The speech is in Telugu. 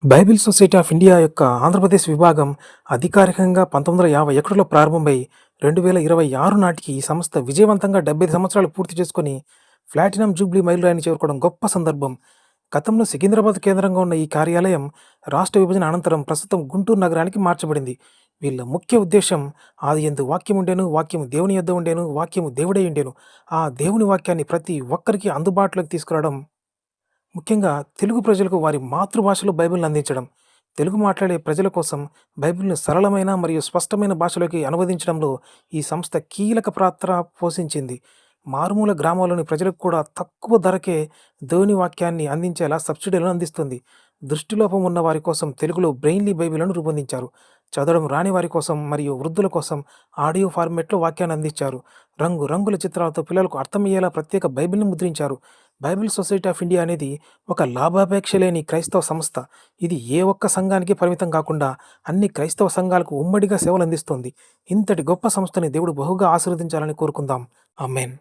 బైబిల్ సొసైటీ ఆఫ్ ఇండియా యొక్క ఆంధ్రప్రదేశ్ విభాగం అధికారికంగా 1951లో ప్రారంభమై 2026 నాటికి ఈ సంస్థ విజయవంతంగా 75 సంవత్సరాలు పూర్తి చేసుకొని ప్లాటినం జూబ్లీ మైలురాయిని చేరుకోవడం గొప్ప సందర్భం. గతంలో సికింద్రాబాద్ కేంద్రంగా ఉన్న ఈ కార్యాలయం రాష్ట్ర విభజన అనంతరం ప్రస్తుతం గుంటూరు నగరానికి మార్చబడింది. వీళ్ళ ముఖ్య ఉద్దేశం ఆదియందు వాక్యం ఉండెను, వాక్యము దేవుని యొద్ద ఉండెను, వాక్యము దేవుడై ఉండెను. ఆ దేవుని వాక్యాన్ని ప్రతి ఒక్కరికి అందుబాటులోకి తీసుకురావడం, ముఖ్యంగా తెలుగు ప్రజలకు వారి మాతృభాషలో బైబిల్‌ని అందించడం. తెలుగు మాట్లాడే ప్రజల కోసం బైబిల్‌ని సరళమైన మరియు స్పష్టమైన భాషలోకి అనువదించడంలో ఈ సంస్థ కీలక పాత్ర పోషించింది. మారుమూల గ్రామాల్లోని ప్రజలకు కూడా తక్కువ ధరకే దేవుని వాక్యాన్ని అందించేలా సబ్సిడీలను అందిస్తుంది. దృష్టిలోపం ఉన్న వారి కోసం తెలుగులో బ్రెయిన్లీ బైబిల్‌లను రూపొందించారు. చదవడం రాని వారి కోసం మరియు వృద్ధుల కోసం ఆడియో ఫార్మాట్‌లో వాక్యాన్ని అందించారు. రంగురంగుల చిత్రాలతో పిల్లలకు అర్థమయ్యేలా ప్రత్యేక బైబిల్‌ని ముద్రించారు. బైబిల్ సొసైటీ ఆఫ్ ఇండియా అనేది ఒక లాభాపేక్ష లేని క్రైస్తవ సంస్థ. ఇది ఏ ఒక్క సంఘానికి పరిమితం కాకుండా అన్ని క్రైస్తవ సంఘాలకు ఉమ్మడిగా సేవలందిస్తోంది. ఇంతటి గొప్ప సంస్థని దేవుడు బహుగా ఆశీర్వదించాలని కోరుకుందాం. ఆమేన్.